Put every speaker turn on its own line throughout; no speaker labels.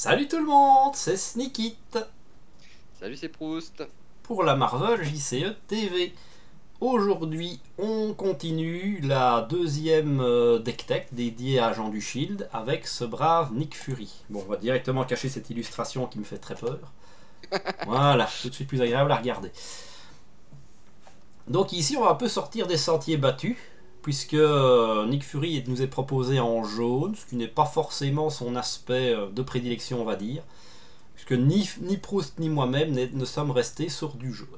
Salut tout le monde, c'est Sneakit
Salut, c'est Proust.
pour la Marvel JCE TV. Aujourd'hui, on continue la deuxième deck tech dédiée à Agent du Shield avec ce brave Nick Fury. Bon, on va directement cacher cette illustration qui me fait très peur. Voilà, tout de suite plus agréable à regarder. Donc ici, on va un peu sortir des sentiers battus, puisque Nick Fury nous est proposé en jaune, ce qui n'est pas forcément son aspect de prédilection, on va dire, puisque ni Proust ni moi-même ne sommes restés sur du jaune.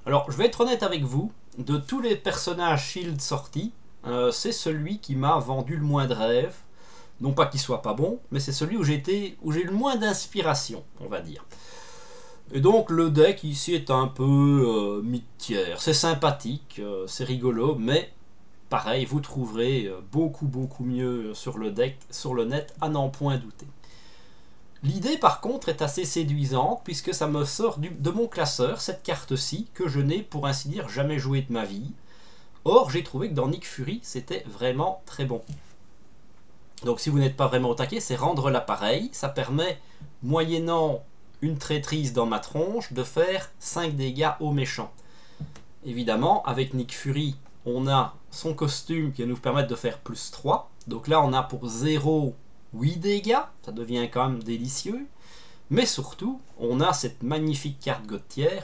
Alors, je vais être honnête avec vous, de tous les personnages Shield sortis, c'est celui qui m'a vendu le moins de rêves. Non pas qu'il soit pas bon, mais c'est celui où j'ai eu le moins d'inspiration, on va dire. Et donc le deck ici est un peu mid-tiers. C'est sympathique, c'est rigolo, mais pareil, vous trouverez beaucoup mieux sur le deck, sur le net, à n'en point douter. L'idée par contre est assez séduisante puisque ça me sort de mon classeur, cette carte-ci, que je n'ai pour ainsi dire jamais joué de ma vie. Or j'ai trouvé que dans Nick Fury c'était vraiment très bon. Donc si vous n'êtes pas vraiment au taquet, c'est rendre l'appareil. Ça permet, moyennant une traîtrise dans ma tronche, de faire 5 dégâts au méchant. Évidemment, avec Nick Fury, on a son costume qui va nous permettre de faire plus 3. Donc là, on a pour 0, 8 dégâts. Ça devient quand même délicieux. Mais surtout, on a cette magnifique carte Gauthier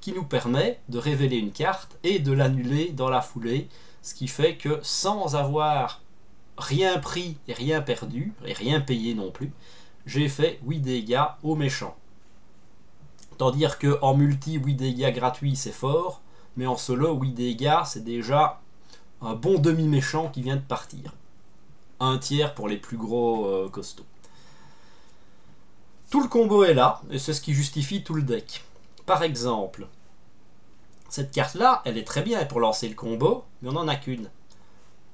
qui nous permet de révéler une carte et de l'annuler dans la foulée. Ce qui fait que sans avoir rien pris et rien perdu, et rien payé non plus, j'ai fait 8 dégâts au méchant. Tant dire qu'en multi, 8 dégâts gratuits, c'est fort, mais en solo, 8 dégâts, c'est déjà un bon demi-méchant qui vient de partir. Un tiers pour les plus gros costauds. Tout le combo est là, et c'est ce qui justifie tout le deck. Par exemple, cette carte-là, elle est très bien pour lancer le combo, mais on n'en a qu'une.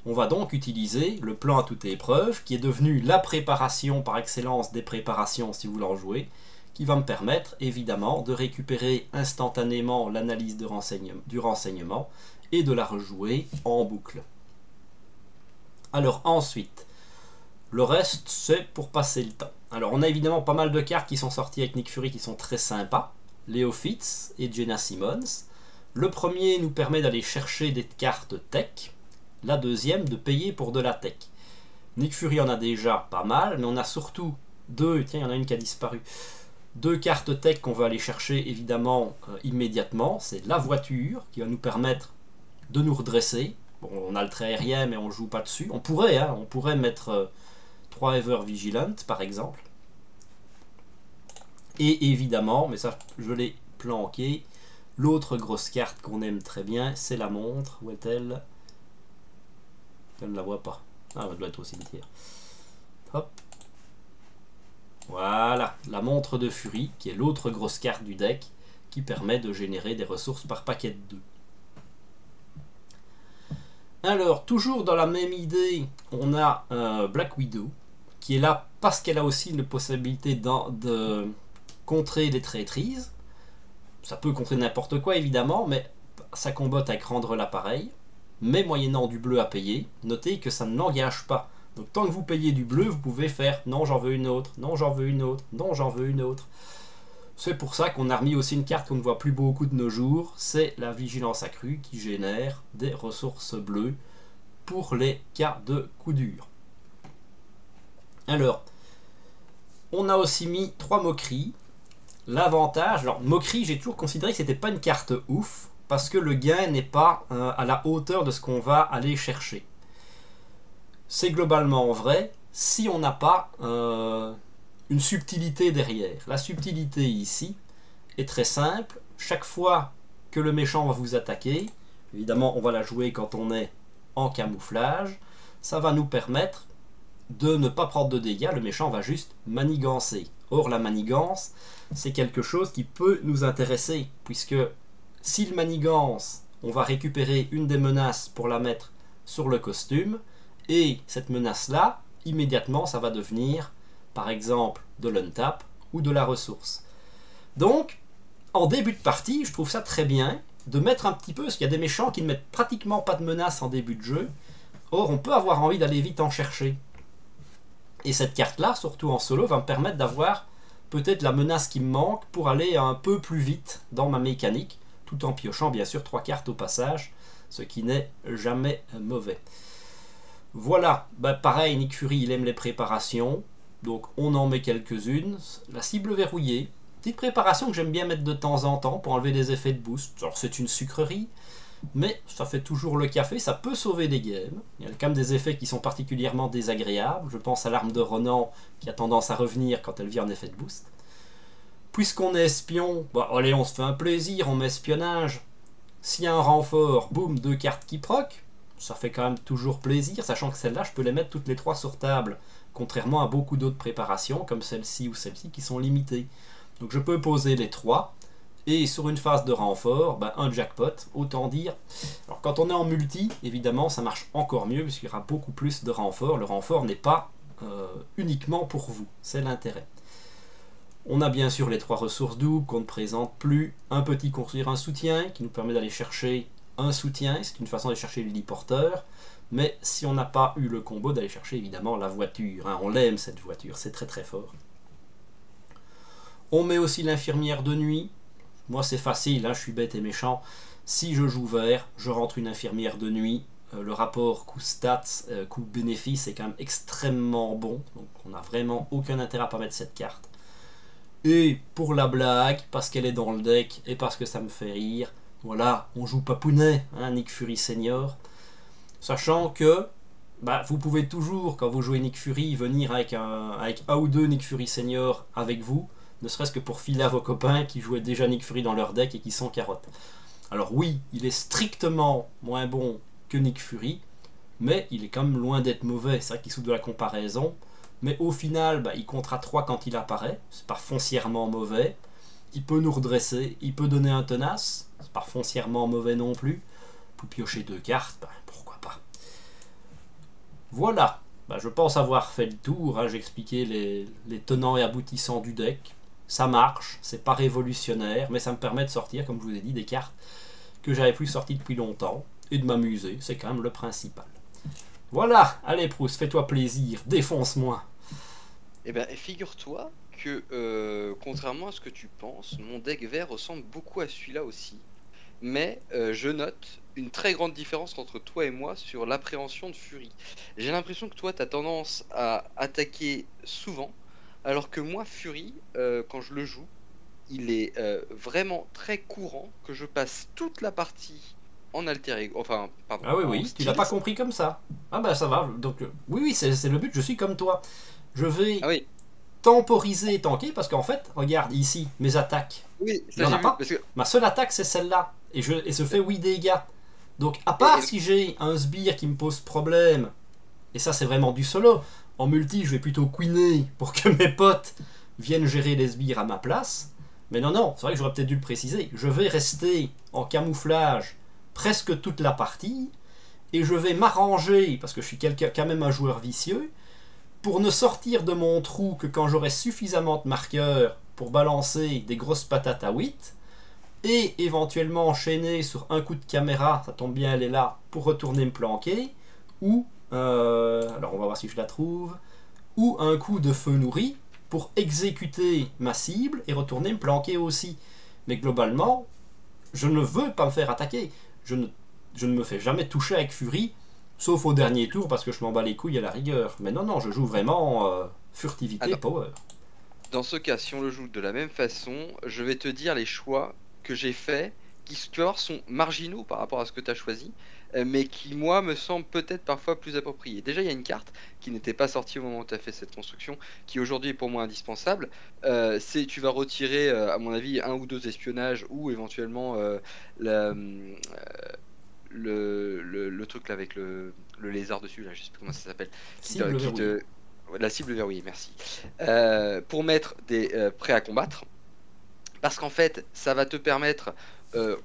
On va donc utiliser le plan à toute épreuve, qui est devenu la préparation par excellence des préparations si vous voulez en jouer, qui va me permettre évidemment de récupérer instantanément l'analyse du renseignement et de la rejouer en boucle. Alors ensuite, le reste c'est pour passer le temps. Alors on a évidemment pas mal de cartes qui sont sorties avec Nick Fury qui sont très sympas. Leo Fitz et Jenna Simmons. Le premier nous permet d'aller chercher des cartes tech. La deuxième de payer pour de la tech. Nick Fury en a déjà pas mal, mais on a surtout deux, tiens il y en a une qui a disparu, deux cartes tech qu'on va aller chercher évidemment immédiatement. C'est la voiture qui va nous permettre de nous redresser. Bon, on a le trait aérien mais on ne joue pas dessus. On pourrait mettre 3 Ever Vigilant par exemple. Et évidemment, mais ça je l'ai planqué, l'autre grosse carte qu'on aime très bien, c'est la montre. Où est-elle ? Je ne la vois pas. Ah, elle doit être au cimetière. Hop. Voilà, la montre de Fury, qui est l'autre grosse carte du deck, qui permet de générer des ressources par paquet de 2. Alors, toujours dans la même idée, on a Black Widow, qui est là parce qu'elle a aussi une possibilité de contrer les traîtrises. Ça peut contrer n'importe quoi, évidemment, mais ça combatte avec rendre l'appareil. Mais moyennant du bleu à payer, notez que ça ne l'engage pas. Donc tant que vous payez du bleu, vous pouvez faire non j'en veux une autre, non j'en veux une autre, non j'en veux une autre. C'est pour ça qu'on a remis aussi une carte qu'on ne voit plus beaucoup de nos jours, c'est la vigilance accrue qui génère des ressources bleues pour les cas de coup dur. Alors, on a aussi mis 3 moqueries. L'avantage, alors moquerie, j'ai toujours considéré que c'était pas une carte ouf, parce que le gain n'est pas à la hauteur de ce qu'on va aller chercher. C'est globalement vrai si on n'a pas une subtilité derrière. La subtilité ici est très simple. Chaque fois que le méchant va vous attaquer, évidemment on va la jouer quand on est en camouflage, ça va nous permettre de ne pas prendre de dégâts, le méchant va juste manigancer. Or la manigance, c'est quelque chose qui peut nous intéresser, puisque s'il manigance, on va récupérer une des menaces pour la mettre sur le costume, et cette menace-là, immédiatement, ça va devenir, par exemple, de l'untap ou de la ressource. Donc, en début de partie, je trouve ça très bien de mettre un petit peu, parce qu'il y a des méchants qui ne mettent pratiquement pas de menaces en début de jeu, or on peut avoir envie d'aller vite en chercher. Et cette carte-là, surtout en solo, va me permettre d'avoir peut-être la menace qui me manque pour aller un peu plus vite dans ma mécanique, tout en piochant bien sûr 3 cartes au passage, ce qui n'est jamais mauvais. Voilà, pareil, Nick Fury, il aime les préparations, donc on en met quelques-unes. La cible verrouillée, petite préparation que j'aime bien mettre de temps en temps pour enlever des effets de boost. Alors c'est une sucrerie, mais ça fait toujours le café, ça peut sauver des games. Il y a quand même des effets qui sont particulièrement désagréables. Je pense à l'arme de Ronan qui a tendance à revenir quand elle vient en effet de boost. Puisqu'on est espion, allez, on se fait un plaisir, on met espionnage. S'il y a un renfort, boum, 2 cartes qui proc. Ça fait quand même toujours plaisir, sachant que celles-là, je peux les mettre toutes les 3 sur table, contrairement à beaucoup d'autres préparations, comme celle-ci ou celle-ci, qui sont limitées. Donc je peux poser les 3. Et sur une phase de renfort, un jackpot, autant dire. Alors quand on est en multi, évidemment, ça marche encore mieux, puisqu'il y aura beaucoup plus de renforts. Le renfort n'est pas uniquement pour vous, c'est l'intérêt. On a bien sûr les 3 ressources doubles qu'on ne présente plus. Un petit construire un soutien, qui nous permet d'aller chercher un soutien, c'est une façon d'aller chercher l'héliporteur. Mais si on n'a pas eu le combo, d'aller chercher évidemment la voiture. On l'aime cette voiture, c'est très très fort. On met aussi l'infirmière de nuit. Moi c'est facile, je suis bête et méchant. Si je joue vert, je rentre une infirmière de nuit. Le rapport coût-stats, coût-bénéfice est quand même extrêmement bon. Donc on n'a vraiment aucun intérêt à pas mettre cette carte. Et pour la blague, parce qu'elle est dans le deck et parce que ça me fait rire, voilà, on joue Papounet, Nick Fury Senior. Sachant que vous pouvez toujours, quand vous jouez Nick Fury, venir avec un ou 2 Nick Fury Senior avec vous, ne serait-ce que pour filer à vos copains qui jouaient déjà Nick Fury dans leur deck et qui sont carottes. Alors oui, il est strictement moins bon que Nick Fury, mais il est quand même loin d'être mauvais. C'est vrai qu'il souffre de la comparaison, mais au final, il comptera 3 quand il apparaît, c'est pas foncièrement mauvais. Il peut nous redresser, il peut donner un tenace, c'est pas foncièrement mauvais non plus. Pour piocher 2 cartes, pourquoi pas. Voilà, je pense avoir fait le tour, j'ai expliqué les tenants et aboutissants du deck. Ça marche, c'est pas révolutionnaire, mais ça me permet de sortir, comme je vous ai dit, des cartes que j'avais plus sorties depuis longtemps, et de m'amuser, c'est quand même le principal. Voilà, allez Proust, fais-toi plaisir, défonce-moi.
Eh bien, figure-toi que, contrairement à ce que tu penses, mon deck vert ressemble beaucoup à celui-là aussi. Mais je note une très grande différence entre toi et moi sur l'appréhension de Fury. J'ai l'impression que toi, tu as tendance à attaquer souvent, alors que moi, Fury, quand je le joue, il est vraiment très courant que je passe toute la partie en alter ego, enfin, pardon,
Ah oui,
en
oui, tu l'as
stealth.
pas compris comme ça. Ça va, donc oui, c'est le but, je suis comme toi. Je vais
Ah oui,
temporiser et tanker, parce qu'en fait, regarde ici, mes attaques.
oui,
Il n'y
ça
en
j'ai
a
vu,
pas.
parce que...
Ma seule attaque, c'est celle-là. Et se fait 8 dégâts. Donc, à
Et,
part si j'ai un sbire qui me pose problème, et ça, c'est vraiment du solo, en multi, je vais plutôt queener pour que mes potes viennent gérer les sbires à ma place. Mais non, c'est vrai que j'aurais peut-être dû le préciser. Je vais rester en camouflage presque toute la partie, et je vais m'arranger, parce que je suis quand même un joueur vicieux, pour ne sortir de mon trou que quand j'aurai suffisamment de marqueurs pour balancer des grosses patates à 8, et éventuellement enchaîner sur un coup de caméra, ça tombe bien, elle est là, pour retourner me planquer, ou, alors on va voir si je la trouve, ou un coup de feu nourri pour exécuter ma cible et retourner me planquer aussi. Mais globalement, je ne veux pas me faire attaquer. Je ne me fais jamais toucher avec Fury, sauf au dernier tour parce que je m'en bats les couilles à la rigueur. Mais non, je joue vraiment furtivité
Ah,
power.
dans ce cas, si on le joue de la même façon, je vais te dire les choix que j'ai faits, qui tu vas voir, sont marginaux par rapport à ce que tu as choisi, mais qui, moi, me semblent peut-être parfois plus appropriés. Déjà, il y a une carte qui n'était pas sortie au moment où tu as fait cette construction, qui aujourd'hui est pour moi indispensable. C'est tu vas retirer, à mon avis, 1 ou 2 espionnages, ou éventuellement le truc là avec le lézard dessus, là, je sais plus comment ça s'appelle.
Cible verrouillée.
La cible verrouillée, merci. Pour mettre des prêts à combattre. Parce qu'en fait, ça va te permettre,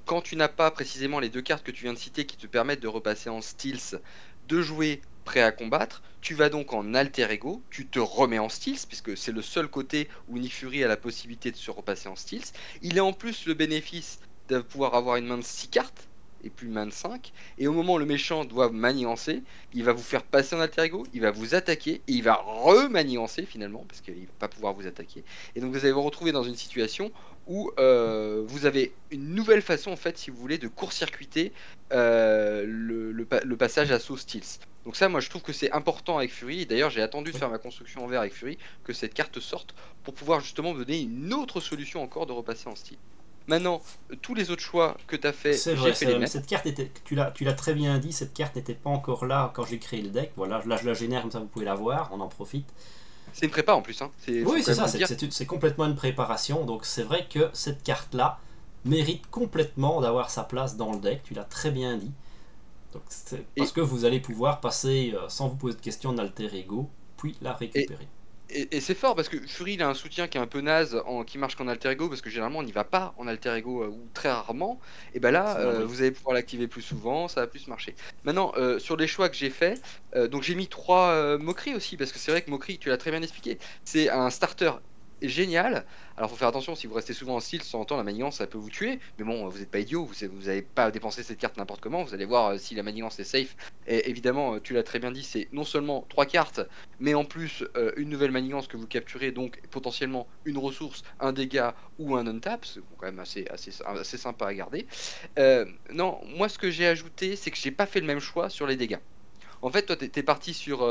quand tu n'as pas précisément les 2 cartes que tu viens de citer qui te permettent de repasser en stealth, de jouer prêt à combattre. Tu vas donc en alter ego, tu te remets en stealth, puisque c'est le seul côté où Nick Fury a la possibilité de se repasser en stealth. Il a en plus le bénéfice de pouvoir avoir une main de 6 cartes, et plus main de 5. Et au moment où le méchant doit manigancer, il va vous faire passer en alter ego, il va vous attaquer et il va remanigancer finalement parce qu'il va pas pouvoir vous attaquer. Et donc vous allez vous retrouver dans une situation où vous avez une nouvelle façon en fait, si vous voulez, de court-circuiter le passage à Saut Steels. Donc ça, moi je trouve que c'est important avec Fury. Et d'ailleurs, j'ai attendu de faire ma construction en vert avec Fury que cette carte sorte pour pouvoir justement me donner une autre solution encore de repasser en style. Maintenant, tous les autres choix que tu as fait,
C'est
j'ai
vrai,
fait les mêmes.
cette carte était, tu l'as très bien dit, cette carte n'était pas encore là quand j'ai créé le deck. Voilà, là je la génère comme ça vous pouvez la voir, on en profite.
C'est une prépa en plus, hein. Faut
Oui,
quand
c'est
même
ça,
le dire.
c'est complètement une préparation. Donc c'est vrai que cette carte-là mérite complètement d'avoir sa place dans le deck, tu l'as très bien dit. Donc, parce
Et,
que vous allez pouvoir passer sans vous poser de questions d'alter ego, puis la
et,
récupérer.
et c'est fort parce que Fury il a un soutien qui est un peu naze, qui marche qu'en alter ego parce que généralement on n'y va pas en alter ego ou très rarement. Et ben là,
C'est un abri.
vous allez pouvoir l'activer plus souvent, ça va plus marcher. Maintenant, sur les choix que j'ai fait, donc j'ai mis 3 moqueries aussi parce que c'est vrai que moquerie, tu l'as très bien expliqué, c'est un starter génial. Alors faut faire attention, si vous restez souvent en style, de temps en temps la manigance ça peut vous tuer, mais bon, vous n'êtes pas idiot, vous n'allez pas dépenser cette carte n'importe comment, vous allez voir si la manigance est safe. Et évidemment, tu l'as très bien dit, c'est non seulement 3 cartes, mais en plus une nouvelle manigance que vous capturez, donc potentiellement une ressource, un dégât ou un untap, c'est quand même assez sympa à garder. Non, moi ce que j'ai ajouté, c'est que j'ai pas fait le même choix sur les dégâts. En fait, toi, t'es parti sur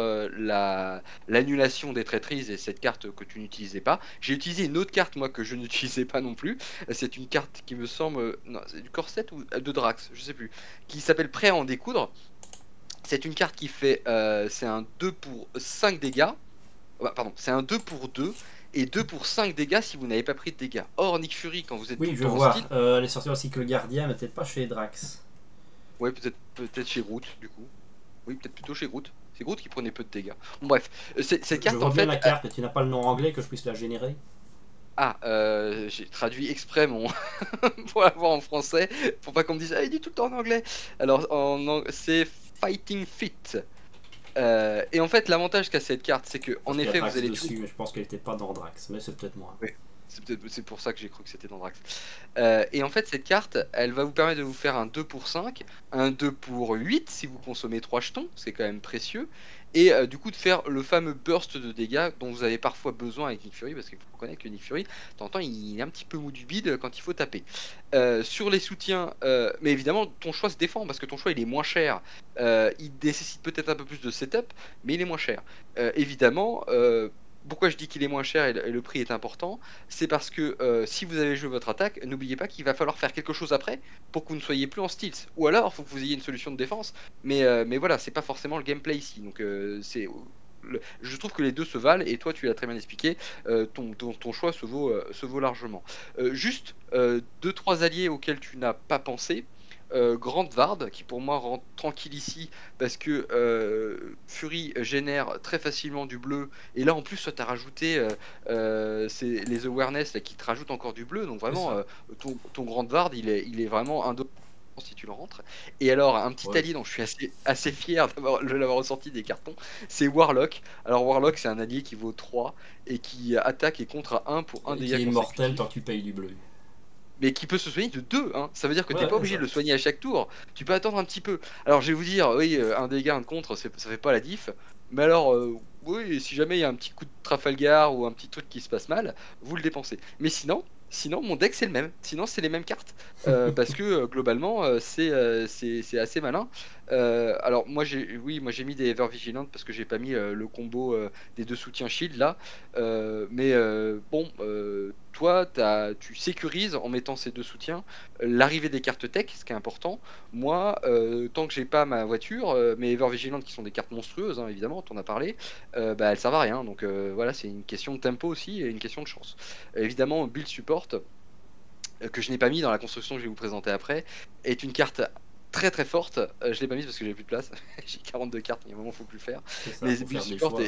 l'annulation des traîtrises et cette carte que tu n'utilisais pas. J'ai utilisé une autre carte, moi, que je n'utilisais pas non plus. C'est une carte qui me semble. Non, c'est du Corset ou de Drax, je sais plus. Qui s'appelle Prêt à en découdre. C'est une carte qui fait. C'est un 2 pour 5 dégâts. Pardon, c'est un 2 pour 2 et 2 pour 5 dégâts si vous n'avez pas pris de dégâts. Or, Nick Fury, quand vous êtes tout
Oui,
le
je
temps en
vois.
style,
Elle est sortie aussi que le gardien, mais peut-être pas chez Drax.
ouais, peut-être chez Groot, du coup. Oui, peut-être plutôt chez Groot. C'est Groot qui prenait peu de dégâts. Bon, bref, cette
Je
carte, en
vois bien
fait.
la carte, mais tu n'as pas le nom anglais que je puisse la générer.
J'ai traduit exprès mon pour l'avoir en français, pour pas qu'on me dise ah il dit tout le temps en anglais. Alors c'est Fighting Fit. Et en fait l'avantage qu'a cette carte, c'est que en
Parce qu'il y a
effet vous
Drax
allez toujours.
dessus, mais je pense qu'elle n'était pas dans Drax, mais c'est peut-être moi.
Oui, c'est pour ça que j'ai cru que c'était dans Drax. Et en fait cette carte, elle va vous permettre de vous faire un 2 pour 5, un 2 pour 8 si vous consommez 3 jetons, c'est quand même précieux. Et du coup de faire le fameux burst de dégâts dont vous avez parfois besoin avec Nick Fury, parce qu'il faut reconnaître que Nick Fury, de temps en temps, il est un petit peu mou du bide quand il faut taper. Sur les soutiens, mais évidemment, ton choix se défend parce que ton choix il est moins cher. Il nécessite peut-être un peu plus de setup, mais il est moins cher. Évidemment, pourquoi je dis qu'il est moins cher et le prix est important, c'est parce que si vous avez joué votre attaque, n'oubliez pas qu'il va falloir faire quelque chose après pour que vous ne soyez plus en stealth. Ou alors, il faut que vous ayez une solution de défense, mais voilà, c'est pas forcément le gameplay ici. Donc, je trouve que les deux se valent, et toi, tu l'as très bien expliqué, ton choix se vaut largement. Juste deux, trois alliés auxquels tu n'as pas pensé. Grande Vard, qui pour moi rend tranquille ici, parce que Fury génère très facilement du bleu, et là en plus, tu as rajouté c'est les awareness là, qui te rajoutent encore du bleu, donc
C'est
vraiment,
ça.
ton Grande Vard, il est vraiment un si tu le rentres. Et alors, un petit
Ouais.
allié dont je suis assez fier de l'avoir ressorti des cartons, c'est Warlock. Alors, Warlock, c'est un allié qui vaut 3 et qui attaque et contre à 1 pour un
Et qui
dégât
est immortel
consécutif,
tant que tu payes du bleu.
mais qui peut se soigner de 2, hein. Ça veut dire que t'es
Ouais,
pas
ouais,
obligé de
ça.
le soigner à chaque tour. Tu peux attendre un petit peu. Alors je vais vous dire, oui, un dégât, un contre, ça fait pas la diff. Mais alors, oui, si jamais il y a un petit coup de Trafalgar ou un petit truc qui se passe mal, vous le dépensez. Mais sinon mon deck c'est le même. Sinon c'est les mêmes cartes. Parce que globalement, c'est assez malin. Alors moi j'ai mis des Ever Vigilant parce que j'ai pas mis le combo des deux soutiens shield là. Mais bon, toi, tu sécurises en mettant ces deux soutiens l'arrivée des cartes tech, ce qui est important. Moi, tant que j'ai pas ma voiture, mes Ever Vigilant qui sont des cartes monstrueuses, hein, évidemment, on en a parlé, bah, elles servent à rien. Donc voilà, c'est une question de tempo aussi et une question de chance. Évidemment, Build Support, que je n'ai pas mis dans la construction que je vais vous présenter après, est une carte très très forte. Je l'ai pas mise parce que j'avais plus de place. J'ai 42 cartes, il y a un moment, il faut plus le faire.
C'est ça,
Mais
faut
Build
faire des
Support
choix.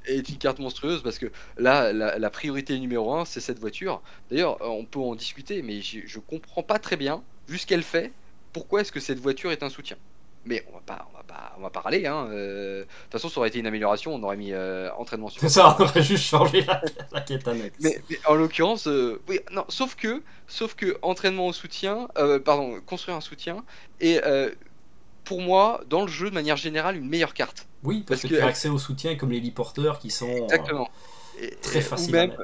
est une carte monstrueuse parce que là, la priorité numéro un, c'est cette voiture. D'ailleurs, on peut en discuter, mais je comprends pas très bien, vu ce qu'elle fait, pourquoi est-ce que cette voiture est un soutien. Mais on va pas râler, hein. De toute façon, ça aurait été une amélioration, on aurait mis entraînement
C'est
support.
ça, on aurait juste changé la quête annexe.
Mais en l'occurrence, oui, non, sauf que entraînement au soutien, pardon, construire un soutien, et pour moi, dans le jeu, de manière générale, une meilleure carte.
Oui, parce
Parce
que
que,
tu as accès au soutien comme les liporteurs qui sont
exactement.
très
Ou
faciles à
même,
mettre.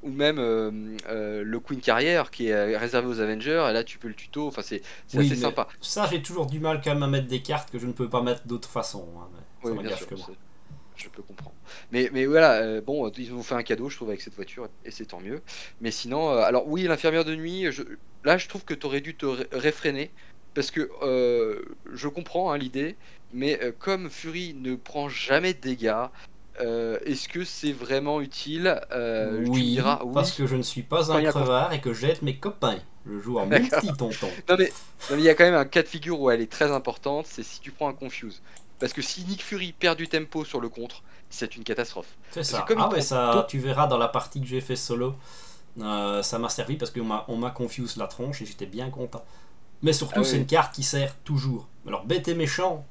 le Queen Carrier qui est réservé aux Avengers, et là tu peux le tuto, enfin c'est
Oui,
assez
mais
sympa.
ça, j'ai toujours du mal quand même à mettre des cartes que je ne peux pas mettre d'autre façon. Hein, mais ça
Oui, bien
n'engage
sûr,
que moi.
je peux comprendre. Mais voilà, bon, ils nous ont fait un cadeau, je trouve, avec cette voiture, et c'est tant mieux. Mais sinon, alors oui, l'infirmière de nuit, là je trouve que tu aurais dû te réfréner, parce que je comprends, hein, l'idée, mais comme Fury ne prend jamais de dégâts, est-ce que c'est vraiment utile? Tu me
Oui,
diras
parce
oui,
que je ne suis pas
quand
un
il y a conf-
crevard et que j'aide mes copains. Je joue en
D'accord.
multi-tonton.
Non mais il y a quand même un cas de figure où elle est très importante, c'est si tu prends un confuse. Parce que si Nick Fury perd du tempo sur le contre, c'est une catastrophe.
C'est
Parce que
ça.
comme il
Ah ouais,
prend
ça,
beaucoup,
tu verras dans la partie que j'ai fait solo. Ça m'a servi parce on m'a confuse la tronche et j'étais bien content. Mais
ah
surtout, c'est
oui,
une carte qui sert toujours. Alors, bête et méchant,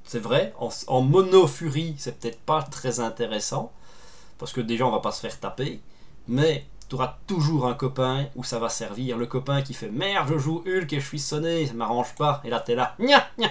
c'est vrai. En mono furie, c'est peut-être pas très intéressant. Parce que déjà, on va pas se faire taper. Mais tu auras toujours un copain où ça va servir. Le copain qui fait merde, je joue Hulk et je suis sonné, ça m'arrange pas. Et là, t'es là. Gna, gna.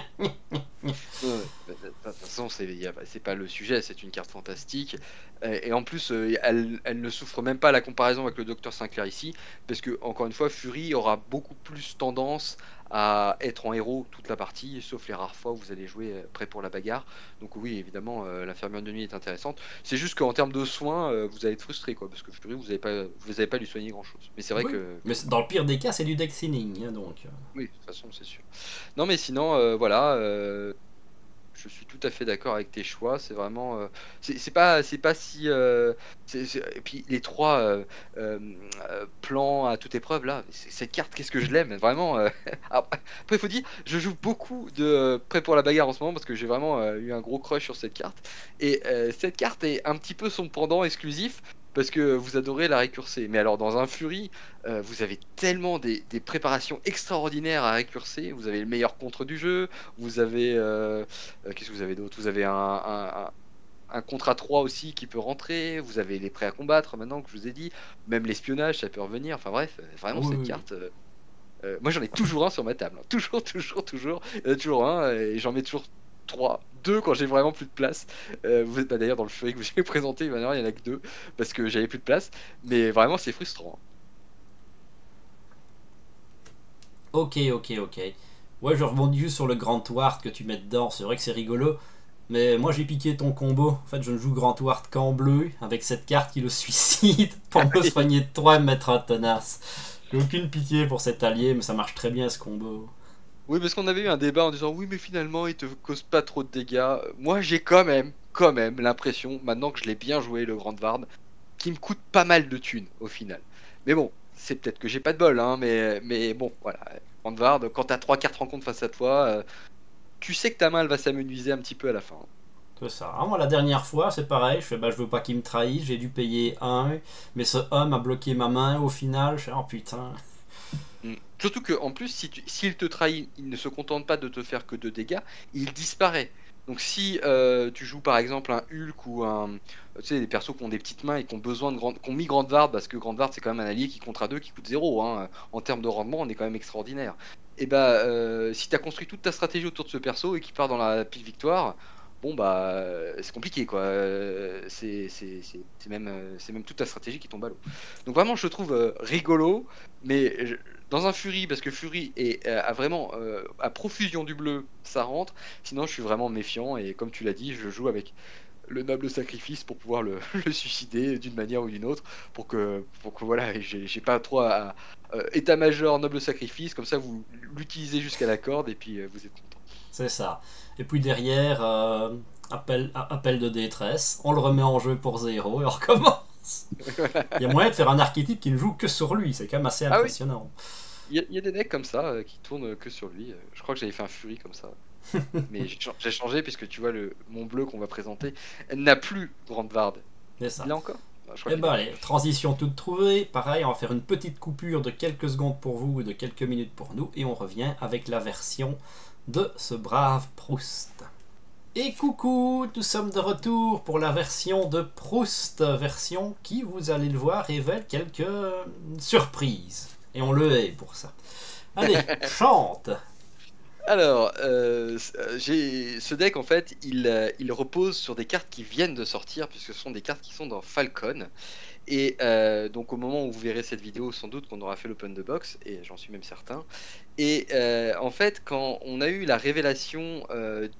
de toute façon c'est pas le sujet, c'est une carte fantastique. Et en plus, elle ne souffre même pas la comparaison avec le Docteur Sinclair ici, parce que encore une fois, Fury aura beaucoup plus tendance à être en héros toute la partie, sauf les rares fois où vous allez jouer prêt pour la bagarre. Donc oui, évidemment, l'infirmière de nuit est intéressante. C'est juste qu'en termes de soins, vous allez être frustré, quoi, parce que Fury, vous avez pas lui soigner grand chose. Mais c'est vrai
Oui.
que
Mais dans le pire des cas, c'est du deck thinning. Hein, donc.
oui, de toute façon, c'est sûr. Non, mais sinon, voilà. Je suis tout à fait d'accord avec tes choix. C'est vraiment, c'est pas si. Et puis les trois euh, plans à toute épreuve là, cette carte, qu'est-ce que je l'aime, vraiment. Alors, après, il faut dire, je joue beaucoup de Prêt pour la bagarre en ce moment parce que j'ai vraiment eu un gros crush sur cette carte. Et cette carte est un petit peu son pendant exclusif. Parce que vous adorez la récurser. Mais alors, dans un Fury, vous avez tellement des préparations extraordinaires à récurser. Vous avez le meilleur contre du jeu. Vous avez. Qu'est-ce que vous avez d'autre? Vous avez un contrat 3 aussi qui peut rentrer. Vous avez les prêts à combattre maintenant que je vous ai dit. Même l'espionnage, ça peut revenir. Enfin bref,
Ah
vraiment
oui,
cette
oui, oui.
carte. Moi j'en ai toujours un sur ma table, hein. Toujours, toujours. Il y en a toujours un et j'en mets toujours trois. Deux quand j'ai vraiment plus de place. D'ailleurs, dans le Fury que j'ai présenté, maintenant il y en a que deux parce que j'avais plus de place. Mais vraiment, c'est frustrant.
Ok, ok, ok. Ouais, je rebondis juste sur le Grand Ward que tu mets dedans. C'est vrai que c'est rigolo. Mais moi j'ai piqué ton combo. En fait, je ne joue Grand Ward qu'en bleu avec cette carte qui le suicide pour me soigner de 3 et me mettre un tenace. J'ai aucune pitié pour cet allié, mais ça marche très bien ce combo.
Oui, parce qu'on avait eu un débat en disant oui, mais finalement, il te cause pas trop de dégâts. Moi, j'ai quand même l'impression, maintenant que je l'ai bien joué, le Grand Vard, qu'il me coûte pas mal de thunes au final. Mais bon, c'est peut-être que j'ai pas de bol, hein, mais bon, voilà. Grand Vard, quand t'as trois cartes rencontres face à toi, tu sais que ta main, elle va s'amenuiser un petit peu à la fin.
C'est ça. Ah, moi la dernière fois, c'est pareil. Je fais, bah, je veux pas qu'il me trahisse. J'ai dû payer un, mais ce 1 m'a bloqué ma main au final. Je fais, oh putain.
Mm. Surtout que en plus, s'il te trahit, il ne se contente pas de te faire que 2 dégâts, il disparaît. Donc si tu joues par exemple un Hulk ou un, tu sais, des persos qui ont des petites mains et qui ont besoin qui ont mis Grande Vard, parce que Grande Vard c'est quand même un allié qui contre à 2 qui coûte 0, hein. En termes de rendement, on est quand même extraordinaire. Et bah si tu as construit toute ta stratégie autour de ce perso et qui part dans la pile victoire, bon bah c'est compliqué quoi. C'est même toute ta stratégie qui tombe à l'eau. Donc vraiment je le trouve rigolo, mais dans un Fury, parce que Fury a vraiment à profusion du bleu, ça rentre. Sinon, je suis vraiment méfiant et comme tu l'as dit, je joue avec le noble sacrifice pour pouvoir le suicider d'une manière ou d'une autre, pour que voilà, j'ai pas trop à état-major noble sacrifice, comme ça vous l'utilisez jusqu'à la corde et puis vous êtes content.
C'est ça. Et puis derrière, appel de détresse. On le remet en jeu pour 0 et on recommence. Il y a moyen de faire un archétype qui ne joue que sur lui. C'est quand même assez
Ah oui,
impressionnant.
il y a des decks comme ça qui tournent que sur lui. Je crois que j'avais fait un Fury comme ça. Mais j'ai changé puisque tu vois mon bleu qu'on va présenter, elle n'a plus Grande Varde.
C'est
Il
ça.
l'a encore? Je crois
Et
qu'il
ben
l'a
allez,
plus.
transition toute trouvée. Pareil, on va faire une petite coupure de quelques secondes pour vous et de quelques minutes pour nous. Et on revient avec la version de ce brave Proust. Et coucou, nous sommes de retour pour la version de Proust, version qui, vous allez le voir, révèle quelques surprises. Et on le hait pour ça. Allez, chante.
Alors, ce deck, en fait, il repose sur des cartes qui viennent de sortir, puisque ce sont des cartes qui sont dans Falcon. Et donc, au moment où vous verrez cette vidéo, sans doute qu'on aura fait l'open de box, et j'en suis même certain. Et en fait, quand on a eu la révélation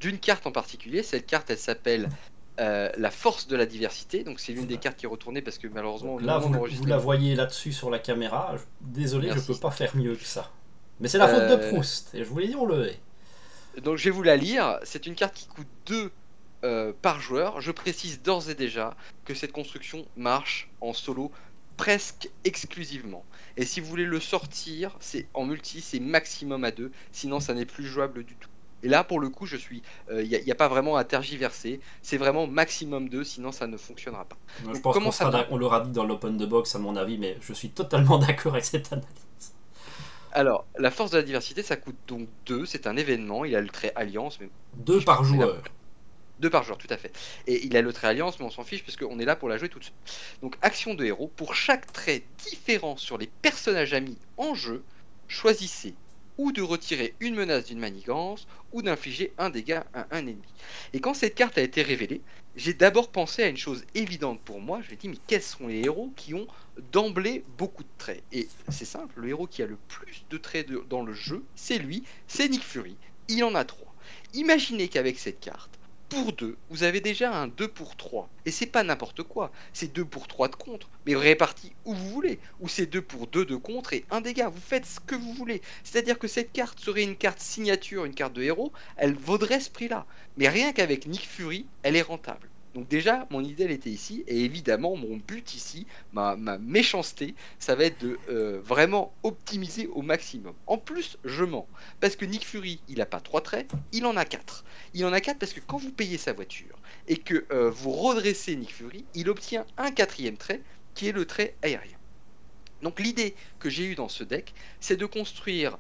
d'une carte en particulier, cette carte, elle s'appelle la force de la diversité. Donc, c'est l'une des cartes qui est retournée, parce que malheureusement,
Donc là, vous la voyez là-dessus sur la caméra. Désolé,
Merci.
je peux pas faire mieux que ça. Mais c'est la faute de Proust, et je vous l'ai dit, on le hait.
Donc je vais vous la lire. C'est une carte qui coûte 2 par joueur. Je précise d'ores et déjà que cette construction marche en solo presque exclusivement. Et si vous voulez le sortir, c'est en multi, c'est maximum à 2. Sinon, ça n'est plus jouable du tout. Et là, pour le coup, il n'y a pas vraiment à tergiverser. C'est vraiment maximum 2, sinon ça ne fonctionnera pas.
Je
Donc,
pense
comment ça marche ?
on l'aura dit dans l'open de box, à mon avis, mais je suis totalement d'accord avec cette analyse.
Alors, la force de la diversité, ça coûte donc 2. C'est un événement. Il a le trait Alliance. Mais
2 par joueur.
2 par joueur, tout à fait. Et il a le trait Alliance, mais on s'en fiche puisqu'on est là pour la jouer toute seule. Donc, action de héros. Pour chaque trait différent sur les personnages amis en jeu, choisissez ou de retirer une menace d'une manigance ou d'infliger un dégât à un ennemi. Et quand cette carte a été révélée, j'ai d'abord pensé à une chose évidente pour moi. Je me dis, mais quels sont les héros qui ont d'emblée beaucoup de traits? Et c'est simple, le héros qui a le plus de traits dans le jeu, c'est lui, c'est Nick Fury. Il en a 3. Imaginez qu'avec cette carte, pour 2, vous avez déjà un 2 pour 3. Et c'est pas n'importe quoi, c'est 2 pour 3 de contre, mais réparti où vous voulez. Ou c'est 2 pour 2 de contre et 1 dégât. Vous faites ce que vous voulez. C'est-à-dire que cette carte serait une carte signature, une carte de héros, elle vaudrait ce prix-là. Mais rien qu'avec Nick Fury, elle est rentable. Donc déjà, mon idée, elle était ici. Et évidemment, mon but ici, ma méchanceté, ça va être de vraiment optimiser au maximum. En plus, je mens. Parce que Nick Fury, il n'a pas 3 traits, il en a 4. Il en a 4 parce que quand vous payez sa voiture et que vous redressez Nick Fury, il obtient un 4e trait qui est le trait aérien. Donc l'idée que j'ai eue dans ce deck, c'est de construire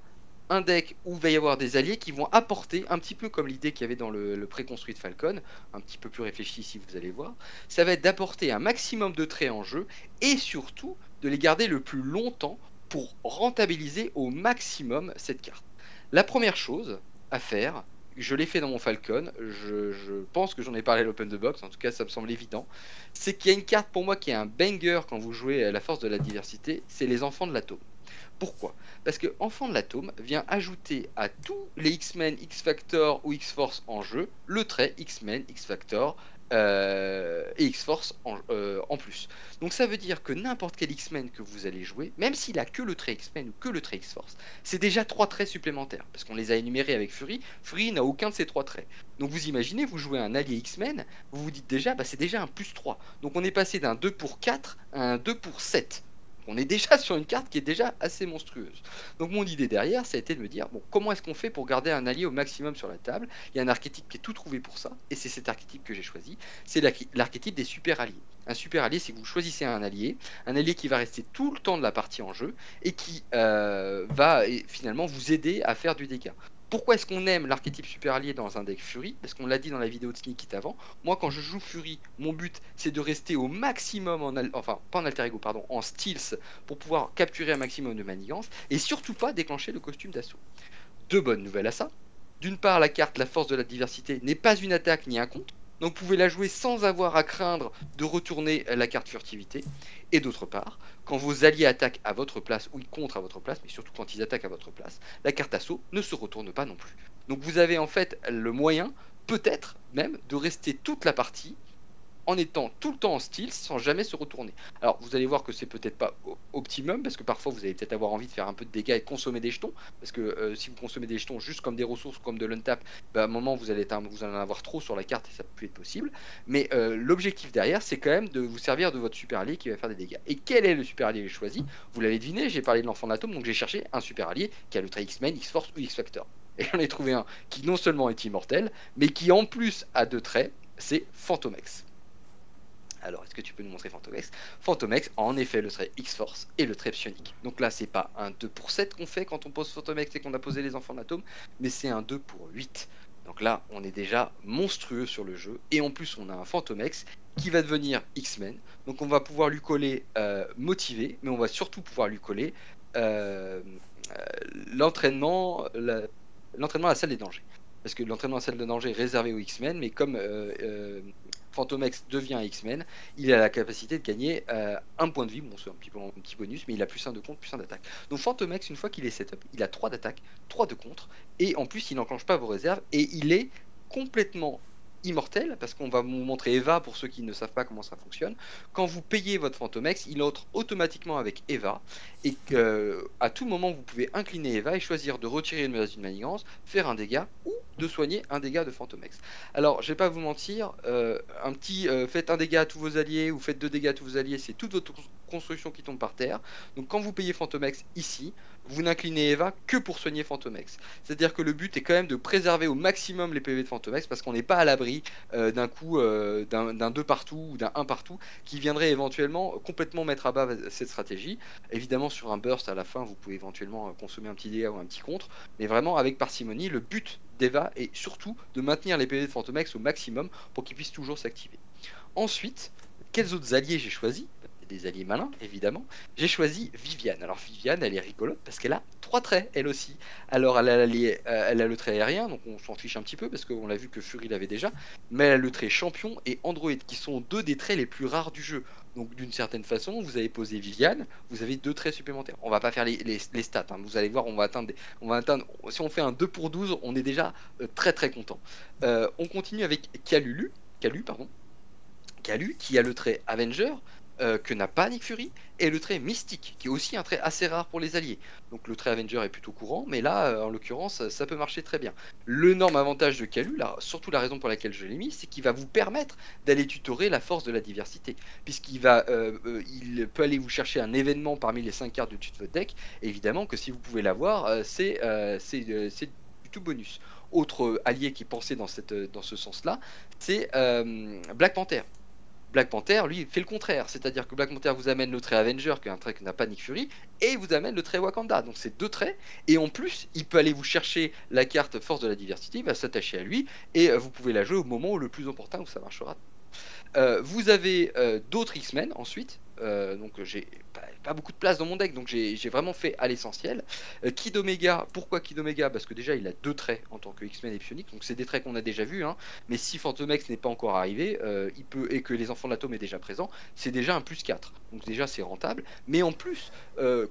un deck où il va y avoir des alliés qui vont apporter, un petit peu comme l'idée qu'il y avait dans le préconstruit de Falcon, un petit peu plus réfléchi si vous allez voir, ça va être d'apporter un maximum de traits en jeu et surtout de les garder le plus longtemps pour rentabiliser au maximum cette carte. La première chose à faire, je l'ai fait dans mon Falcon, je pense que j'en ai parlé à l'Open the Box, en tout cas ça me semble évident, c'est qu'il y a une carte pour moi qui est un banger quand vous jouez à la force de la diversité, c'est les enfants de l'atome. Pourquoi? Parce que Enfant de l'Atome vient ajouter à tous les X-Men, X-Factor ou X-Force en jeu le trait X-Men, X-Factor et X-Force en plus. Donc ça veut dire que n'importe quel X-Men que vous allez jouer, même s'il a que le trait X-Men ou que le trait X-Force, c'est déjà 3 traits supplémentaires. Parce qu'on les a énumérés avec Fury. Fury n'a aucun de ces 3 traits. Donc vous imaginez, vous jouez un allié X-Men, vous vous dites déjà, bah, c'est déjà un plus 3. Donc on est passé d'un 2 pour 4 à un 2 pour 7. On est déjà sur une carte qui est déjà assez monstrueuse. Donc mon idée derrière, ça a été de me dire, bon, comment est-ce qu'on fait pour garder un allié au maximum sur la table? Il y a un archétype qui est tout trouvé pour ça, et c'est cet archétype que j'ai choisi, c'est l'archétype des super alliés. Un super allié, c'est que vous choisissez un allié qui va rester tout le temps de la partie en jeu, et qui va finalement vous aider à faire du dégât. Pourquoi est-ce qu'on aime l'archétype super allié dans un deck Fury? Parce qu'on l'a dit dans la vidéo de Sneak It avant. Moi, quand je joue Fury, mon but c'est de rester au maximum pas en alter ego, pardon, en stealth pour pouvoir capturer un maximum de manigances et surtout pas déclencher le costume d'assaut. Deux bonnes nouvelles à ça. D'une part, la carte La Force de la Diversité n'est pas une attaque ni un contre. Donc vous pouvez la jouer sans avoir à craindre de retourner la carte furtivité. Et d'autre part, quand vos alliés attaquent à votre place ou ils contrent à votre place, mais surtout quand ils attaquent à votre place, la carte assaut ne se retourne pas non plus. Donc vous avez en fait le moyen, peut-être même, de rester toute la partie en étant tout le temps en style sans jamais se retourner. Alors vous allez voir que c'est peut-être pas optimum parce que parfois vous allez peut-être avoir envie de faire un peu de dégâts et de consommer des jetons parce que si vous consommez des jetons juste comme des ressources comme de l'untap, bah, à un moment vous allez en avoir trop sur la carte et ça peut être possible. Mais l'objectif derrière c'est quand même de vous servir de votre super allié qui va faire des dégâts. Et quel est le super allié que j'ai choisi? Vous l'avez deviné, j'ai parlé de l'enfant de l'atome, donc j'ai cherché un super allié qui a le trait X-Men, X-Force ou X-Factor. Et j'en ai trouvé un qui non seulement est immortel, mais qui en plus a 2 traits, c'est Fantomex. Alors, est-ce que tu peux nous montrer Fantomex? Fantomex a en effet le trait X-Force et le trait psionique. Donc là, c'est pas un 2 pour 7 qu'on fait quand on pose Fantomex et qu'on a posé les enfants de l'atome, mais c'est un 2 pour 8. Donc là, on est déjà monstrueux sur le jeu. Et en plus, on a un Fantomex qui va devenir X-Men. Donc on va pouvoir lui coller motivé, mais on va surtout pouvoir lui coller euh, l'entraînement l'entraînement à la salle des dangers. Parce que l'entraînement à la salle de danger est réservé aux X-Men, mais comme Fantomex devient X-Men, il a la capacité de gagner un point de vie. Bon, c'est un petit bonus, mais il a plus un de contre, plus un d'attaque. Donc Fantomex, une fois qu'il est setup, il a 3 d'attaque, 3 de contre, et en plus, il n'enclenche pas vos réserves, et il est complètement immortel, parce qu'on va vous montrer Eva pour ceux qui ne savent pas comment ça fonctionne. Quand vous payez votre Fantomex, il entre automatiquement avec Eva, et à tout moment, vous pouvez incliner Eva et choisir de retirer une menace d'une manigance, faire un dégât, ou de soigner un dégât de Fantomex. Alors, je vais pas vous mentir, un petit faites un dégât à tous vos alliés ou faites 2 dégâts à tous vos alliés, c'est toute votre construction qui tombe par terre. Donc, quand vous payez Fantomex ici, vous n'inclinez Eva que pour soigner Fantomex. C'est-à-dire que le but est quand même de préserver au maximum les PV de Fantomex parce qu'on n'est pas à l'abri d'un coup d'un 2 partout ou d'un 1 partout qui viendrait éventuellement complètement mettre à bas cette stratégie. Évidemment, sur un burst à la fin, vous pouvez éventuellement consommer un petit dégât ou un petit contre, mais vraiment avec parcimonie, le but d'Eva est surtout de maintenir les PV de Fantomex au maximum pour qu'ils puissent toujours s'activer. Ensuite, quels autres alliés j'ai choisi? Des alliés malins, évidemment. J'ai choisi Viviane. Alors Viviane, elle est rigolote parce qu'elle a 3 traits, elle aussi. Alors elle a le trait aérien, donc on s'en fiche un petit peu parce qu'on l'a vu que Fury l'avait déjà, mais elle a le trait champion et Android, qui sont 2 des traits les plus rares du jeu. Donc d'une certaine façon, vous avez posé Viviane, vous avez 2 traits supplémentaires. On va pas faire les stats, hein. Vous allez voir, on va atteindre, si on fait un 2 pour 12, on est déjà très très content. On continue avec Kalu, pardon. Kalu qui a le trait Avenger, que n'a pas Nick Fury, et le trait Mystique, qui est aussi un trait assez rare pour les alliés. Donc le trait Avenger est plutôt courant, mais là, en l'occurrence, ça peut marcher très bien. L'énorme avantage de Kalu, là, surtout la raison pour laquelle je l'ai mis, c'est qu'il va vous permettre d'aller tutorer la force de la diversité, puisqu'il il peut aller vous chercher un événement parmi les 5 cartes de dessus de votre deck, et évidemment que si vous pouvez l'avoir, c'est du tout bonus. Autre allié qui pensait dans ce sens-là, c'est Black Panther. Black Panther, lui, fait le contraire. C'est-à-dire que Black Panther vous amène le trait Avenger, qui est un trait que n'a pas Nick Fury, et il vous amène le trait Wakanda. Donc c'est 2 traits. Et en plus, il peut aller vous chercher la carte Force de la Diversité, il va s'attacher à lui, et vous pouvez la jouer au moment où le plus important, où ça marchera. Vous avez d'autres X-Men ensuite. Donc j'ai pas beaucoup de place dans mon deck, donc j'ai vraiment fait à l'essentiel. Kid Omega, pourquoi Kid Omega? Parce que déjà il a 2 traits en tant que X-Men et Psionic, donc c'est des traits qu'on a déjà vus, hein. Mais si Fantomex n'est pas encore arrivé, et que les enfants de l'atome est déjà présent, c'est déjà un +4. Donc déjà c'est rentable. Mais en plus,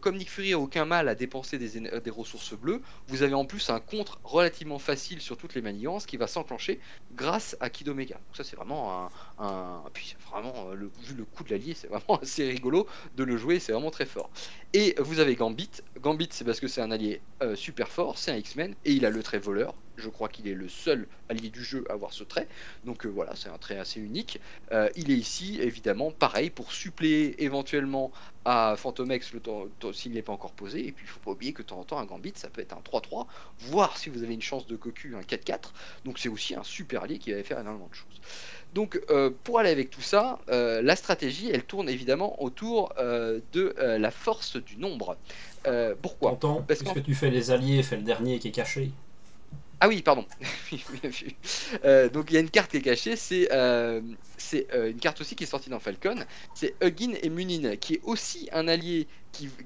comme Nick Fury a aucun mal à dépenser des ressources bleues, vous avez en plus un contre relativement facile sur toutes les manigances qui va s'enclencher grâce à Kid Omega. Donc ça c'est vraiment puis vraiment, vu le coup de l'allié, c'est vraiment assez rigolo de le jouer, c'est vraiment très fort. Et vous avez Gambit. Gambit, c'est parce que c'est un allié super fort, c'est un X-Men, et il a le trait voleur. Je crois qu'il est le seul allié du jeu à avoir ce trait. Donc voilà, c'est un trait assez unique. Il est ici, évidemment, pareil, pour suppléer éventuellement à Fantomex s'il n'est pas encore posé. Et puis il ne faut pas oublier que de temps en temps, un Gambit, ça peut être un 3-3, voire si vous avez une chance de cocu, un 4-4. Donc c'est aussi un super allié qui va faire énormément de choses. Donc pour aller avec tout ça, la stratégie, elle tourne évidemment autour de la force du nombre. Pourquoi?
T'entends?
Parce
Puisque tu fais les alliés, fais le dernier qui est caché.
Ah oui, pardon. Donc il y a une carte qui est cachée, c'est une carte aussi qui est sortie dans Falcon. C'est Hugin et Munin, qui est aussi un allié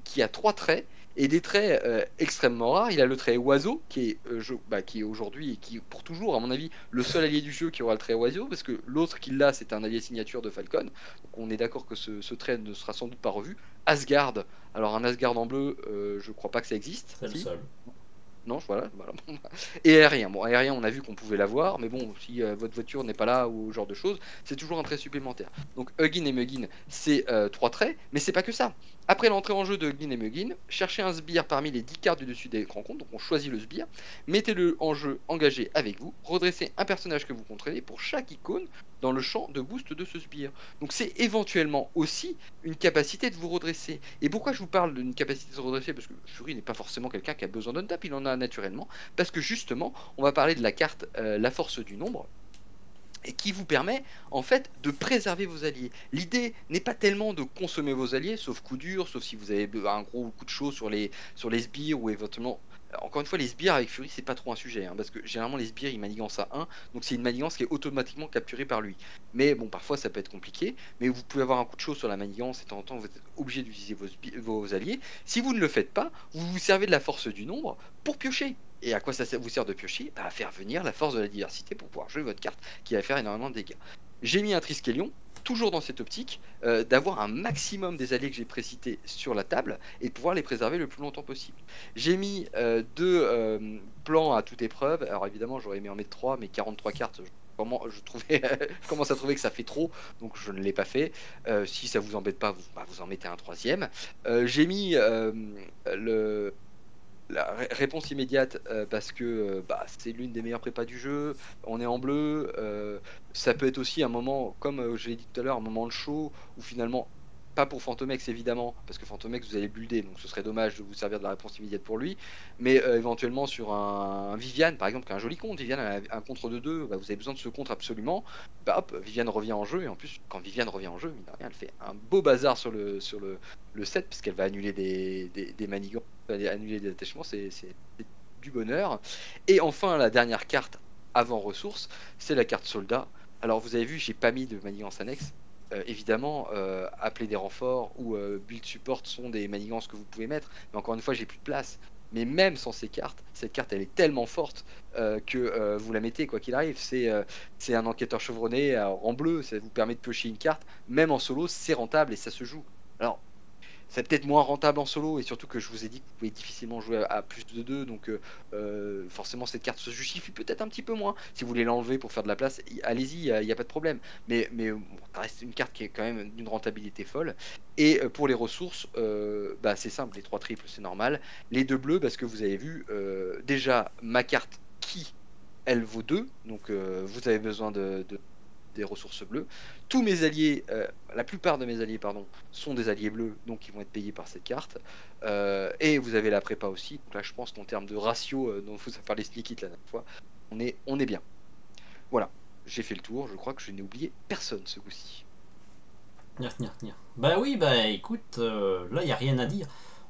qui a 3 traits, et des traits extrêmement rares. Il a le trait oiseau, qui est aujourd'hui et qui est pour toujours, à mon avis, le seul allié du jeu qui aura le trait oiseau, parce que l'autre qui l'a, c'est un allié signature de Falcon. Donc on est d'accord que ce trait ne sera sans doute pas revu. Asgard, alors un Asgard en bleu, je crois pas que ça existe.
C'est le seul.
Non, voilà. Et aérien. Bon, aérien, on a vu qu'on pouvait l'avoir, mais bon, si votre voiture n'est pas là ou ce genre de choses, c'est toujours un trait supplémentaire. Donc Hugin et Muggin, c'est 3 traits, mais c'est pas que ça. Après l'entrée en jeu de Hugin et Muggin, cherchez un sbire parmi les 10 cartes du dessus des rencontres, donc on choisit le sbire, mettez-le en jeu engagé avec vous, redressez un personnage que vous contrôlez pour chaque icône dans le champ de boost de ce sbire. Donc c'est éventuellement aussi une capacité de vous redresser. Et pourquoi je vous parle d'une capacité de se redresser? Parce que Fury n'est pas forcément quelqu'un qui a besoin d'un tap, il en a naturellement. Parce que justement, on va parler de la carte La Force du Nombre. et qui vous permet en fait de préserver vos alliés. L'idée n'est pas tellement de consommer vos alliés, sauf coup dur, sauf si vous avez un gros coup de chaud sur les sbires ou éventuellement. Encore une fois, les sbires avec Fury, c'est pas trop un sujet, hein, parce que généralement les sbires ils manigancent à 1, donc c'est une manigance qui est automatiquement capturée par lui. Mais bon, parfois ça peut être compliqué, mais vous pouvez avoir un coup de chaud sur la manigance et de temps en temps vous êtes obligé d'utiliser vos alliés. Si vous ne le faites pas, vous vous servez de la force du nombre pour piocher. Et à quoi ça vous sert de piocher? À faire venir la force de la diversité pour pouvoir jouer votre carte qui va faire énormément de dégâts. J'ai mis un Triskelion, toujours dans cette optique, d'avoir un maximum des alliés que j'ai précités sur la table et de pouvoir les préserver le plus longtemps possible. J'ai mis deux plans à toute épreuve. Alors évidemment, j'aurais aimé en mettre 3, mais 43 cartes, je commence à trouver que ça fait trop, donc je ne l'ai pas fait. Si ça vous embête pas, vous en mettez un troisième. J'ai mis le la réponse immédiate parce que c'est l'une des meilleures prépas du jeu. On est en bleu. Ça peut être aussi un moment, comme je l'ai dit tout à l'heure, un moment de show où finalement, pas pour Fantomex évidemment, parce que Fantomex vous allez builder, donc ce serait dommage de vous servir de la réponse immédiate pour lui, mais éventuellement sur un Viviane par exemple, qui a un joli contre. Viviane a un contre de 2, vous avez besoin de ce contre absolument. Hop, Viviane revient en jeu, et en plus, quand Viviane revient en jeu, mine de rien, elle fait un beau bazar sur le set, puisqu'elle va annuler des manigances, annuler des attachements, c'est du bonheur. Et enfin, la dernière carte avant ressources, c'est la carte soldat. Alors vous avez vu, j'ai pas mis de manigance annexe. Évidemment, appeler des renforts ou build support sont des manigances que vous pouvez mettre, mais encore une fois, j'ai plus de place. Mais même sans ces cartes, cette carte elle est tellement forte que vous la mettez quoi qu'il arrive. C'est un enquêteur chevronné en bleu, ça vous permet de piocher une carte. Même en solo, c'est rentable et ça se joue. Alors, c'est peut-être moins rentable en solo, et surtout que je vous ai dit que vous pouvez difficilement jouer à plus de 2, donc forcément cette carte se justifie peut-être un petit peu moins. Si vous voulez l'enlever pour faire de la place, allez-y, il n'y a pas de problème. Mais bon, ça reste une carte qui est quand même d'une rentabilité folle. Et pour les ressources, c'est simple, les 3 triples c'est normal. Les 2 bleus, parce que vous avez vu, déjà ma carte qui, elle vaut 2, donc vous avez besoin des ressources bleues. Tous mes alliés, la plupart de mes alliés, pardon, sont des alliés bleus, donc ils vont être payés par cette carte. Et vous avez la prépa aussi. Donc là, je pense qu'en termes de ratio, dont vous avez parlé Sneak It la dernière fois, on est bien. Voilà, j'ai fait le tour. Je crois que je n'ai oublié personne ce coup-ci.
Bah oui, écoute, là, il n'y a rien à dire.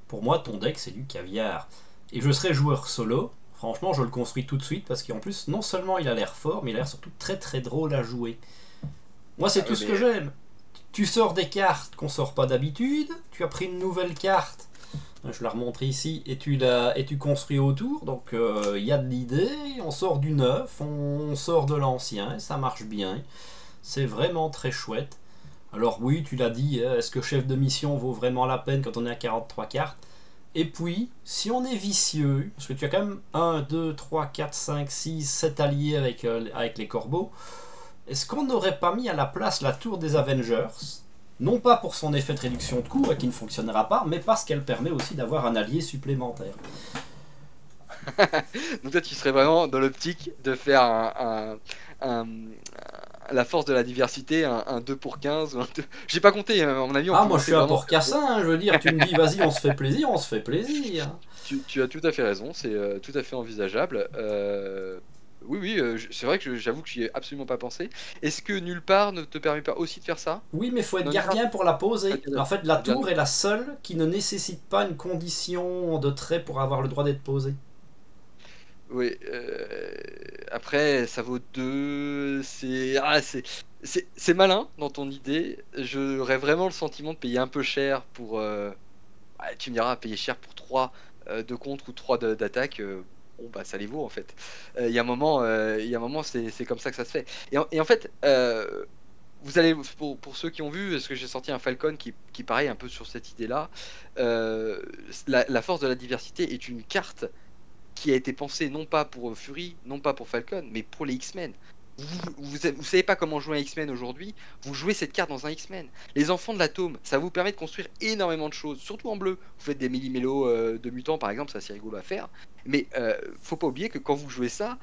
Pour moi, ton deck, c'est du caviar. Et je serai joueur solo. Franchement, je le construis tout de suite parce qu'en plus, non seulement il a l'air fort, mais il a l'air surtout très très drôle à jouer. Moi, c'est tout ce que j'aime. Tu sors des cartes qu'on sort pas d'habitude. Tu as pris une nouvelle carte. Je la remonte ici et tu construis autour. Donc il y a de l'idée. On sort du neuf, on sort de l'ancien et ça marche bien. C'est vraiment très chouette. Alors oui, tu l'as dit. Est-ce que chef de mission vaut vraiment la peine quand on est à 43 cartes? Et puis, si on est vicieux, parce que tu as quand même 1, 2, 3, 4, 5, 6, 7 alliés avec les corbeaux, est-ce qu'on n'aurait pas mis à la place la tour des Avengers? Non pas pour son effet de réduction de coût, qui ne fonctionnera pas, mais parce qu'elle permet aussi d'avoir un allié supplémentaire.
Donc toi, tu serais vraiment dans l'optique de faire la force de la diversité, un 2 pour 15 ou un 2... J'ai pas compté, à mon avis.
Moi je suis un porcassin, je veux dire, tu me dis vas-y, on se fait plaisir, on se fait plaisir.
Tu as tout à fait raison, c'est tout à fait envisageable. Oui, c'est vrai que j'avoue que j'y ai absolument pas pensé. Est-ce que nulle part ne te permet pas aussi de faire ça?
Oui, mais il faut être gardien pour la poser. En fait, la tour est la seule qui ne nécessite pas une condition de trait pour avoir le droit d'être posée.
Oui, après ça vaut 2, c'est malin dans ton idée. J'aurais vraiment le sentiment de payer un peu cher pour... tu me diras, payer cher pour 3 de contre ou 3 d'attaque, ça les vaut en fait. Il y a un moment, c'est comme ça que ça se fait. Et en fait, vous allez, pour ceux qui ont vu, parce que j'ai sorti un Falcon qui pareil un peu sur cette idée-là, la force de la diversité est une carte qui a été pensée non pas pour Fury, non pas pour Falcon, mais pour les X-Men. Vous savez pas comment jouer un X-Men aujourd'hui, vous jouez cette carte dans un X-Men. Les enfants de l'atome, ça vous permet de construire énormément de choses, surtout en bleu. Vous faites des millimélos de mutants par exemple, ça c'est rigolo à faire. Mais faut pas oublier que quand vous jouez ça,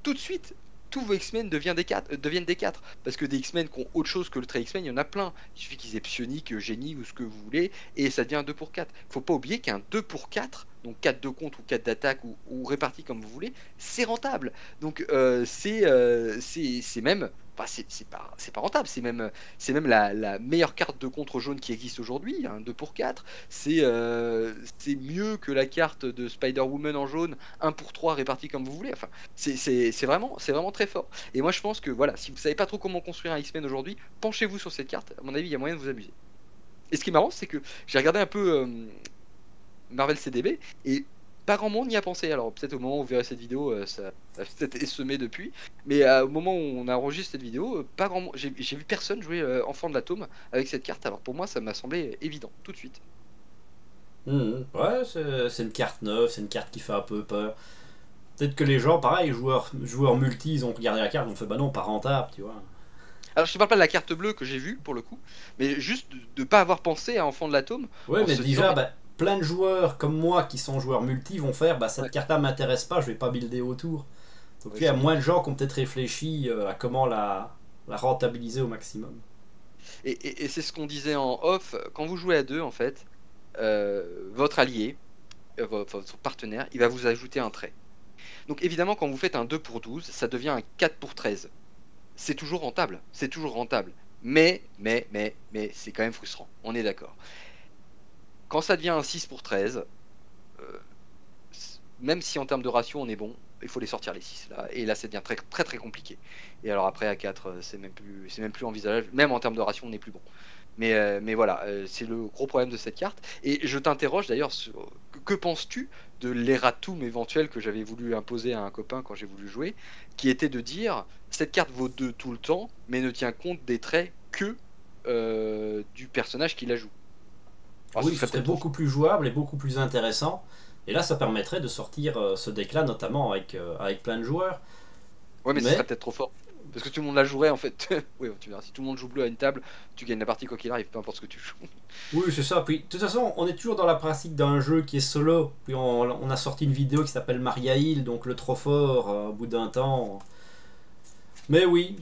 tout de suite, tous vos X-Men deviennent des 4. Parce que des X-Men qui ont autre chose que le trait X-Men, il y en a plein. Il suffit qu'ils aient psionique, génie ou ce que vous voulez, et ça devient un 2 pour 4. Faut pas oublier qu'un 2 pour 4, donc 4 de contre ou 4 d'attaque ou réparti comme vous voulez, c'est rentable. Donc c'est même Enfin, c'est pas rentable, c'est même la meilleure carte de contre jaune qui existe aujourd'hui, un 2 pour 4. C'est mieux que la carte de Spider-Woman en jaune, 1 pour 3 réparti comme vous voulez. Enfin, c'est vraiment très fort. Et moi je pense que voilà, si vous savez pas trop comment construire un X-Men aujourd'hui, penchez-vous sur cette carte, à mon avis il y a moyen de vous amuser. Et ce qui est marrant, c'est que j'ai regardé un peu Marvel CDB et pas grand monde n'y a pensé. Alors peut-être au moment où vous verrez cette vidéo, ça a peut-être essaimé depuis. Mais au moment où on a enregistré cette vidéo, pas grand j'ai vu personne jouer Enfant de l'Atome avec cette carte. Alors pour moi, ça m'a semblé évident tout de suite.
Ouais, c'est une carte neuve, c'est une carte qui fait un peu peur. Peut-être que les gens, pareil, joueurs multi, ils ont regardé la carte, ils ont fait bah non, pas rentable, tu vois.
Alors je te parle pas de la carte bleue que j'ai vue pour le coup, mais juste de pas avoir pensé à Enfant de l'Atome
Ouais,
en
mais
se disant
déjà,
mais
bah, plein de joueurs comme moi qui sont joueurs multi vont faire bah cette
ouais,
carte-là m'intéresse pas, je vais pas builder autour. Donc
ouais,
il y a
sans
moins de
doute.
gens qui ont peut-être réfléchi à comment la rentabiliser au maximum.
Et c'est ce qu'on disait en off, quand vous jouez à deux en fait, votre allié, votre partenaire, il va vous ajouter un trait. Donc évidemment, quand vous faites un 2 pour 12, ça devient un 4 pour 13. C'est toujours rentable, c'est toujours rentable. Mais, c'est quand même frustrant, on est d'accord. Quand ça devient un 6 pour 13, euh, même si en termes de ratio on est bon, il faut les sortir les 6 là. Et là, ça devient très très très compliqué. Et alors après, à 4, c'est même plus envisageable. Même en termes de ratio, on n'est plus bon. Mais voilà, c'est le gros problème de cette carte. Et je t'interroge d'ailleurs sur que penses-tu de l'erratum éventuel que j'avais voulu imposer à un copain quand j'ai voulu jouer, qui était de dire cette carte vaut 2 tout le temps, mais ne tient compte des traits que du personnage qui la joue. Alors ce
Oui, ce
serait
serait
peut-être trop
beaucoup
fort.
plus jouable et beaucoup plus intéressant. Et là, ça permettrait de sortir ce deck-là, notamment avec plein de joueurs.
Ouais, mais ce serait
Mais
peut-être trop fort. Parce que tout le monde la jouerait en fait. Oui, tu verras, si tout le monde joue bleu à une table, tu gagnes la partie quoi qu'il arrive, peu importe ce que tu joues.
oui, c'est ça. Puis, de toute façon, on est toujours dans la pratique d'un jeu qui est solo. Puis, on a sorti une vidéo qui s'appelle Maria Hill, donc le trop fort au bout d'un temps. Mais oui,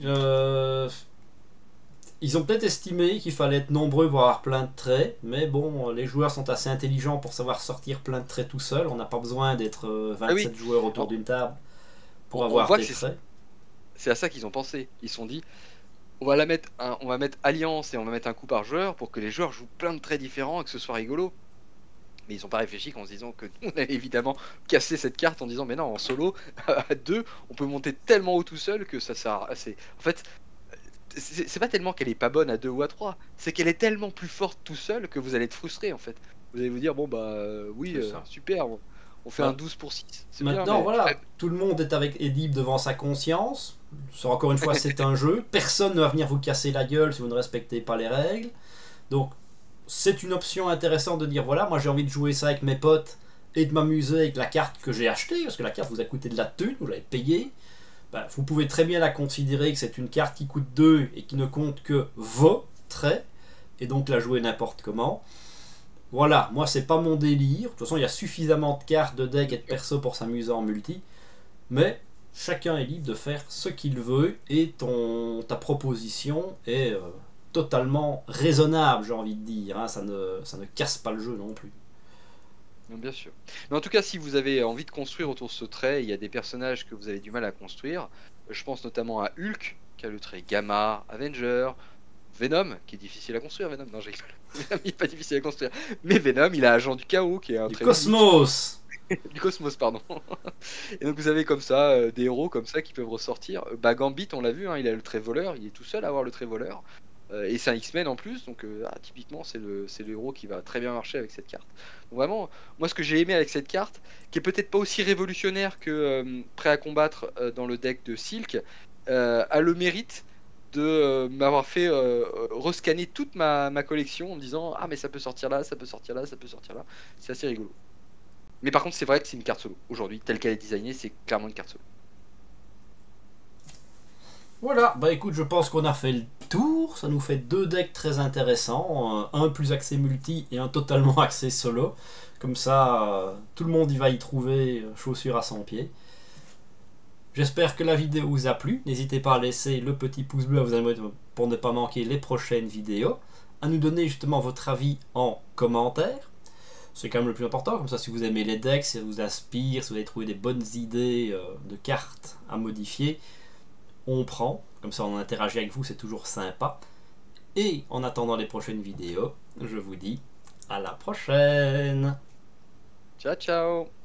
ils ont peut-être estimé qu'il fallait être nombreux pour avoir plein de traits. Mais bon, les joueurs sont assez intelligents pour savoir sortir plein de traits tout seul. On n'a pas besoin d'être
Ah oui,
27 joueurs autour
alors,
d'une table pour
on
avoir
voit que
des traits.
c'est à ça qu'ils ont pensé. Ils se sont dit, on va mettre alliance et on va mettre un coup par joueur pour que les joueurs jouent plein de traits différents et que ce soit rigolo. Mais ils n'ont pas réfléchi qu'en se disant que nous, on a évidemment cassé cette carte en disant mais non, en solo, à deux, on peut monter tellement haut tout seul que ça sert assez. En fait, c'est pas tellement qu'elle est pas bonne à deux ou à trois, c'est qu'elle est tellement plus forte tout seul que vous allez être frustré en fait. Vous allez vous dire bon bah oui,
C'est ça.
super, on fait un 12 pour 6 c'est bien,
Maintenant,
mais
voilà, tout le monde est libre devant sa conscience. Encore une fois, c'est un jeu. Personne ne va venir vous casser la gueule si vous ne respectez pas les règles. Donc, c'est une option intéressante de dire voilà, moi j'ai envie de jouer ça avec mes potes et de m'amuser avec la carte que j'ai achetée, parce que la carte vous a coûté de la thune, vous l'avez payée. Ben, vous pouvez très bien la considérer que c'est une carte qui coûte 2 et qui ne compte que vos traits, et donc la jouer n'importe comment. Voilà, moi c'est pas mon délire. De toute façon, il y a suffisamment de cartes, de decks et de persos pour s'amuser en multi. Mais chacun est libre de faire ce qu'il veut et ta proposition est totalement raisonnable, j'ai envie de dire. Hein. Ça ne casse pas le jeu non plus.
non, bien sûr. Mais en tout cas, si vous avez envie de construire autour de ce trait, il y a des personnages que vous avez du mal à construire. Je pense notamment à Hulk, qui a le trait Gamma, Avenger, Venom, qui est difficile à construire. Venom, non, je rigole. Venom, il est pas difficile à construire. Mais Venom, il a Agent du Chaos, qui est un
Du
trait unique.
Cosmos.
Du Cosmos, pardon. Et donc vous avez comme ça des héros comme ça qui peuvent ressortir. Bah, Gambit, on l'a vu, hein, il a le trait voleur, il est tout seul à avoir le trait voleur. Et c'est un X-Men en plus, donc typiquement c'est le héros qui va très bien marcher avec cette carte. Donc vraiment, moi ce que j'ai aimé avec cette carte, qui est peut-être pas aussi révolutionnaire que prêt à combattre dans le deck de Silk, a le mérite de m'avoir fait rescanner toute ma collection en me disant ah mais ça peut sortir là, ça peut sortir là, ça peut sortir là. C'est assez rigolo. Mais par contre c'est vrai que c'est une carte solo. Aujourd'hui, telle qu'elle est designée, c'est clairement une carte solo.
Voilà, bah écoute, je pense qu'on a fait le tour. Ça nous fait deux decks très intéressants. Un plus axé multi et un totalement axé solo. Comme ça, tout le monde y va y trouver chaussure à son pied. J'espère que la vidéo vous a plu. N'hésitez pas à laisser le petit pouce bleu à vous abonner pour ne pas manquer les prochaines vidéos. À nous donner justement votre avis en commentaire. C'est quand même le plus important. Comme ça, si vous aimez les decks, si ça vous inspire, si vous avez trouvé des bonnes idées de cartes à modifier, on prend. Comme ça on interagit avec vous, c'est toujours sympa. Et en attendant les prochaines vidéos, je vous dis à la prochaine.
Ciao, ciao.